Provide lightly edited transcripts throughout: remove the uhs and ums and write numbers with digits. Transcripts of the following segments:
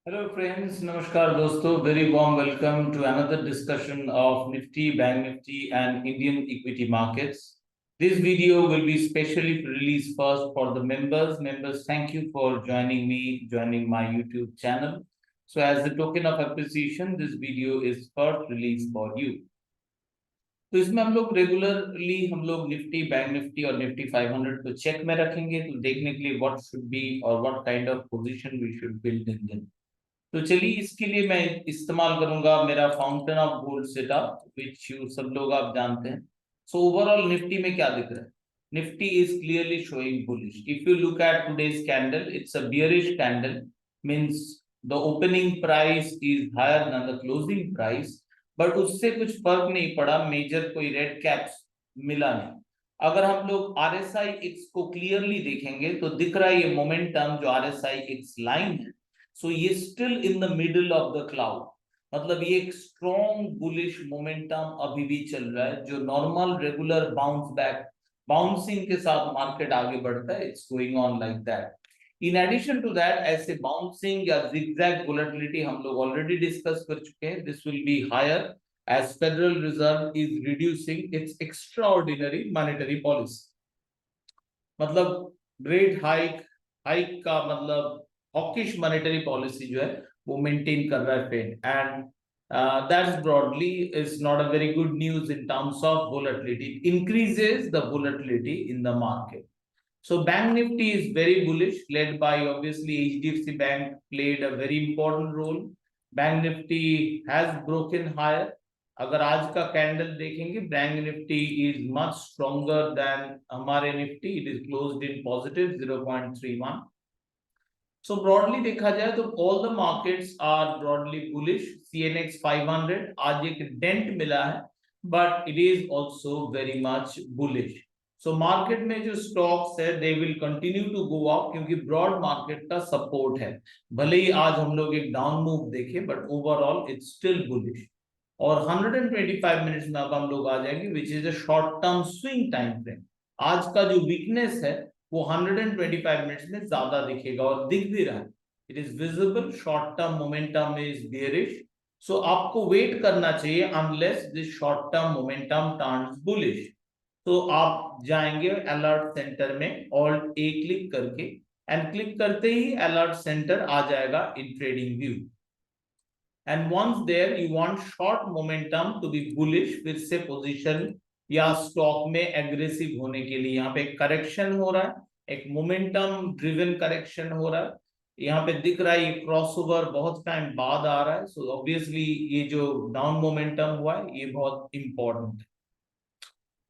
Hello friends, Namaskar dosto, very warm welcome to another discussion of Nifty, Bank Nifty and Indian equity markets. This video will be specially released first for the members. Members, thank you for joining my YouTube channel. So as a token of appreciation, this video is first released for you. तो इसमें हम लोग regularly Nifty bank Nifty और Nifty 500 को check में रखेंगे तो देखने के लिए व्हाट शुड बी और what kind of position we should build in them. तो चलिए इसके लिए मैं इस्तेमाल करूंगा मेरा fountain of gold setup which you सब लोग आप जानते हैं। सो ओवरऑल निफ्टी में क्या दिख रहा है? Nifty is clearly showing bullish. If you look at today's candle, it's a bearish candle, means the opening price is higher than the closing price, but उससे कुछ फर्क नहीं पड़ा, मेजर कोई रेड कैप्स मिला नहीं। अगर हम लोग आरएसआई एक्स को क्लियरली देखेंगे तो दिख रहा है ये मोमेंटम जो आरएसआई एक्स लाइन है, सो ये still in the middle of the cloud, मतलब ये एक स्ट्रॉन्ग बुलिश मोमेंटम अभी भी चल रहा है जो normal regular bounce back bouncing के साथ मार्केट आगे बढ़ता है। It's going on like that. In addition to that, ऐसे बाउंसिंग या zigzag वोलेटिलिटी हम लोग ऑलरेडी डिस्कस कर चुके हैं। This will be higher as Federal Reserve is reducing its extraordinary monetary policy। मतलब रेट हाइक हाइक का मतलब हॉकिश मॉनेटरी पॉलिसी जो है वो मेंटेन कर रहा है Fed, and that's broadly is not a very good news in terms of volatility. It increases the volatility in the market. So Bank Nifty is very bullish, led by obviously HDFC Bank played a very important role. Bank Nifty has broken higher। अगर आज का candle देखेंगे, bank Nifty is much stronger than हमारे Nifty. It is closed in positive 0.31। So broadly देखा जाए तो all the markets are broadly bullish. CNX 500 आज एक डेंट मिला है, but it is also very much bullish. So market में जो स्टॉक्स है they will continue to go up क्योंकि ब्रॉड मार्केट का सपोर्ट है। भले ही आज हम लोग एक डाउन मूव देखे, but overall it's still bullish. और 125 मिनट्स में अब हम लोग आ जाएंगे which is a short term swing time frame. आज का जो वीकनेस है वो 125 मिनट्स में ज्यादा दिखेगा और दिख भी रहा है। It is visible, short term momentum is bearish. So आपको वेट करना चाहिए unless this short term momentum turns bullish. तो आप जाएंगे अलर्ट सेंटर में ऑल्ट ए क्लिक करके, एंड क्लिक करते ही अलर्ट सेंटर आ जाएगा in trading view. And once there you want short momentum to be bullish, फिर से पोजीशन या स्टॉक में एग्रेसिव होने के लिए यहाँ पे करेक्शन हो रहा है, एक मोमेंटम ड्रिवन करेक्शन हो रहा है। यहाँ पे दिख रहा है ये क्रॉसओवर बहुत टाइम बाद आ रहा है। सो ऑब्वियसली ये जो डाउन मोमेंटम हुआ है ये बहुत इंपॉर्टेंट है,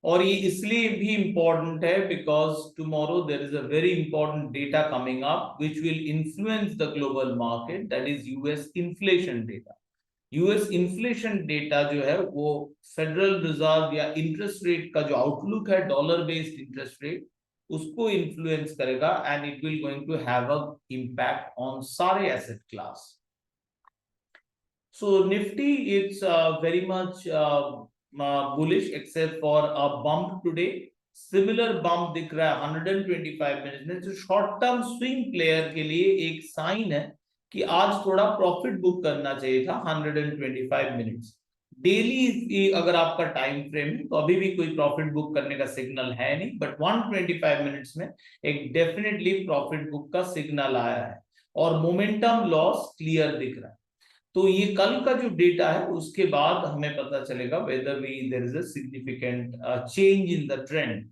और ये इसलिए भी इंपॉर्टेंट है because tomorrow there is a very important data coming up which will influence the global market, that is US inflation data. US inflation data जो है वो फेडरल रिजर्व या इंटरेस्ट रेट का जो आउटलुक है, डॉलर बेस्ड इंटरेस्ट रेट, उसको influence करेगा, and it will going to have a impact on सारे asset class. So Nifty it's very much bullish except for a bump today। Similar bump दिख रहा है 125 minute में, जो short term swing player के लिए एक साइन है कि आज थोड़ा प्रॉफिट बुक करना चाहिए था 125 मिनट्स। डेली अगर आपका टाइम फ्रेम है तो अभी भी कोई प्रॉफिट बुक करने का सिग्नल है नहीं, बट 125 मिनट्स में एक डेफिनेटली प्रॉफिट बुक का सिग्नल आया है और मोमेंटम लॉस क्लियर दिख रहा है। तो ये कल का जो डेटा है उसके बाद हमें पता चलेगा whether we there is a significant change in the trend.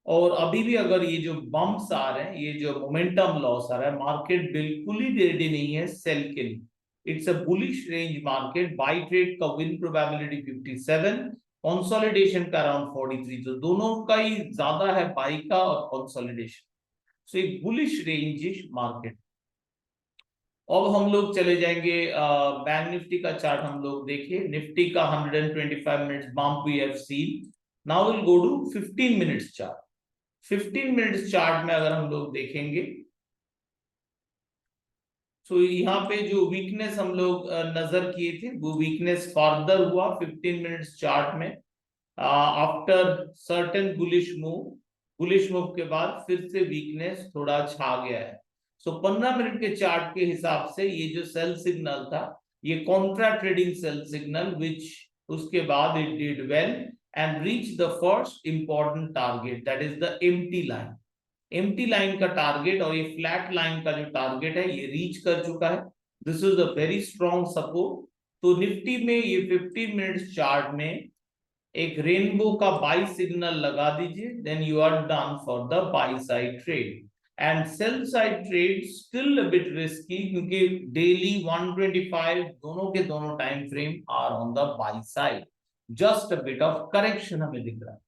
और अभी भी अगर ये जो बम्प्स आ रहे हैं, ये जो मोमेंटम लॉस आ रहा है, मार्केट बिल्कुल ही रेडी नहीं है सेल के लिए। It's a bullish range market. By trade का विन प्रोबेबिलिटी 57, कंसोलिडेशन का अराउंड 43, तो दोनों का ही ज्यादा है, बाई का और कंसोलिडेशन। सो एक बुलिश रेंजिश मार्केट। अब हम लोग चले जाएंगे बैंक निफ्टी का चार्ट हम लोग देखिए। निफ्टी का 125 minutes bump we have seen. Now will go to 15 minutes chart. 15 minutes chart में अगर हम लोग देखेंगे तो यहाँ पे जो वीकनेस हम लोग नजर किए थे वो वीकनेस फर्दर हुआ 15 मिनट्स चार्ट में। आफ्टर सर्टेन बुलिश मूव के बाद फिर से वीकनेस थोड़ा छा गया है। सो 15 मिनट के चार्ट के हिसाब से ये जो सेल सिग्नल था, ये कॉन्ट्रा ट्रेडिंग सेल सिग्नल, विच उसके बाद it did well and reach the first important target, that is the empty line. Empty line का टारगेट और ये फ्लैट लाइन का जो टारगेट है ये रीच कर चुका है। This is a very strong support. तो निफ्टी में ये 15 मिनट्स चार्ट में एक रेनबो का बाई सिग्नल लगा दीजिए, then you are done for the buy side trade. And sell side trade still a bit risky, क्योंकि डेली 125 दोनों के दोनों time frame are on the buy side, just a bit of correction हमें दिख रहा है।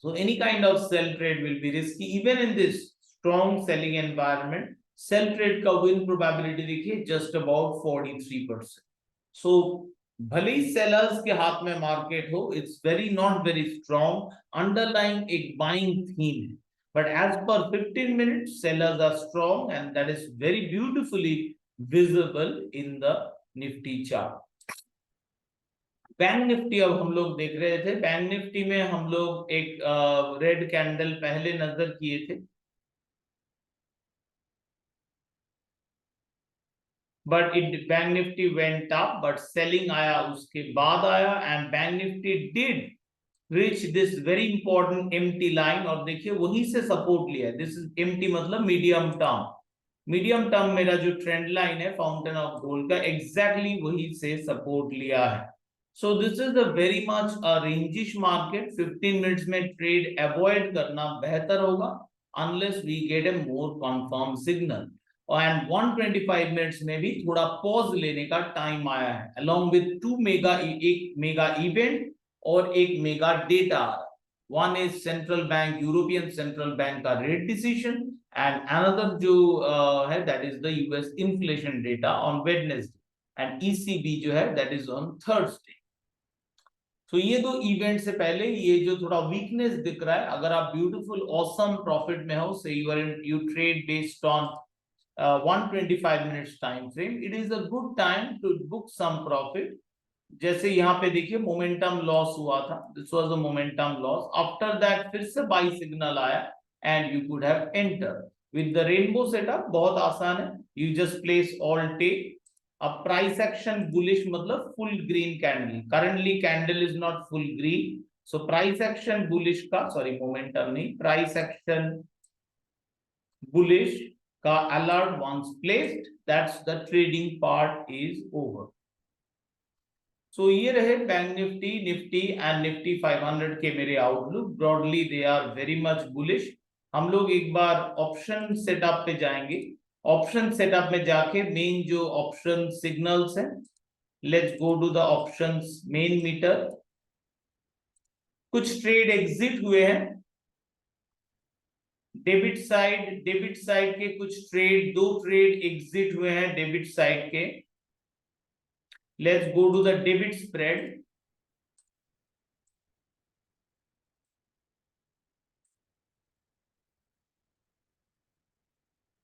So any kind of sell trade will be risky even in this strong selling environment. Sell trade का win probability देखिए just about 43%. So भले ही sellers के हाथ में market हो, it's very not very strong. Underlying एक buying theme है. But as per 15 minutes, sellers are strong and that is very beautifully visible in the Nifty chart. Bank Nifty अब हम लोग देख रहे थे। बैंक निफ्टी में हम लोग एक रेड कैंडल पहले नजर किए थे, but it bank Nifty went up, but selling आया उसके बाद आया and bank Nifty did reach this very important empty line, और देखिए वहीं से सपोर्ट लिया है। दिस इज एम्प्टी मतलब मीडियम टर्म। मीडियम टर्म मेरा जो ट्रेंड लाइन है फाउंटेन ऑफ गोल्ड का, एग्जैक्टली वहीं से सपोर्ट लिया है। So this is a very much a rangish market. 15 minutes में trade avoid करना बेहतर होगा unless we get a more confirm signal. And 125 minutes में भी थोड़ा pause लेने का time आया है, along with एक मेगा event और एक mega data. One is central bank, European central bank का rate decision, and another जो है that is the US inflation data on Wednesday, and ECB जो है that is on Thursday. तो ये दो इवेंट से पहले ये जो थोड़ा वीकनेस दिख रहा है, अगर आप ब्यूटीफुल ऑसम प्रॉफिट में हो, say you trade based on 125 minutes time frame, it is a good time to book some profit. जैसे यहाँ पे देखिए मोमेंटम लॉस हुआ था, this was a momentum loss, after that फिर से बाई सिग्नल आया and you could have enter with the rainbow setup. बहुत आसान है, you just place all take. अब प्राइस एक्शन बुलिश मतलब full green candle, currently candle is not full green, so price action bullish का, sorry momentum नहीं, price action bullish का alert once placed, that's the trading part is over. So ये रहे bank Nifty, Nifty and Nifty 500 के मेरे outlook. Broadly they are very much bullish. हम लोग एक बार ऑप्शन सेटअप पे जाएंगे। ऑप्शन सेटअप में जाके मेन जो ऑप्शन सिग्नल्स हैं, let's go to the options main meter. कुछ ट्रेड एग्जिट हुए हैं डेबिट साइड के, कुछ ट्रेड, दो ट्रेड एग्जिट हुए हैं डेबिट साइड के। Let's go to the debit spread.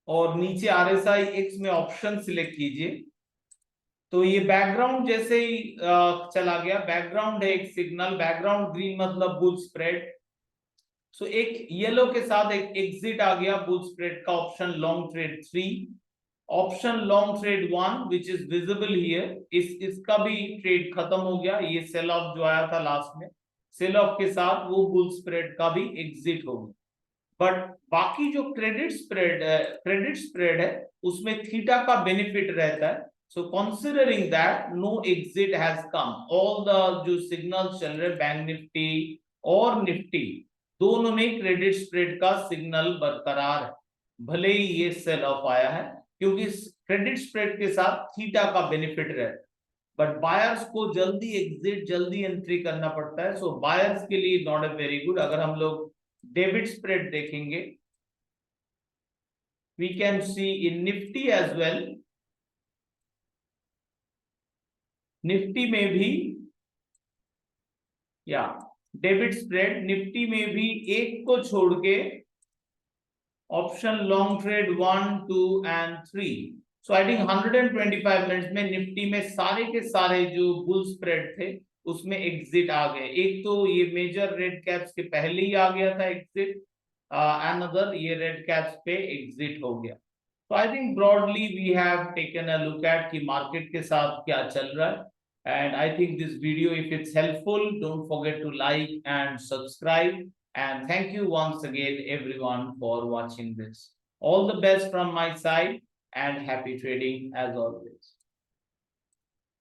और नीचे RSI X में ऑप्शन सिलेक्ट कीजिए। तो ये बैकग्राउंड जैसे ही चला गया, बैकग्राउंड है एक सिग्नल, बैकग्राउंड ग्रीन मतलब बुल स्प्रेड। सो एक येलो के साथ एक एग्जिट आ गया बुल स्प्रेड का, option long trade 3, option long trade 1 which is visible here. इसका भी ट्रेड खत्म हो गया। ये सेल ऑफ जो आया था लास्ट में, सेल ऑफ के साथ वो बुल स्प्रेड का भी एग्जिट हो गया। बट बाकी जो क्रेडिट स्प्रेड है उसमें थीटा का बेनिफिट रहता है। So considering that no exit has come, all the जो सिग्नल चल रहे बैंक निफ्टी और निफ्टी दोनों में क्रेडिट स्प्रेड का सिग्नल बरकरार है, भले ही ये सेल ऑफ आया है, क्योंकि क्रेडिट स्प्रेड के साथ थीटा का बेनिफिट रहता है। बट बायर्स को जल्दी एग्जिट, जल्दी एंट्री करना पड़ता है। सो बायर्स के लिए नॉट ए वेरी गुड। अगर हम लोग डेबिट स्प्रेड देखेंगे, we can see in Nifty as well, Nifty में भी या डेबिट स्प्रेड, निफ्टी में भी एक को छोड़ के option long trade 1, 2 and 3। So I think 125 minutes में निफ्टी में सारे के सारे जो बुल स्प्रेड थे उसमें एग्जिट आ गए। एक तो ये मेजर रेड कैप्स के पहले ही आ गया था एग्जिट, अनदर ये रेड कैप्स पे एग्जिट हो गया। तो I think broadly we have taken a look at कि मार्केट के साथ क्या चल रहा है. And I think this video, if it's helpful, don't forget to like and subscribe. And thank you once again, everyone, for watching this. All the best from my side and happy trading as always.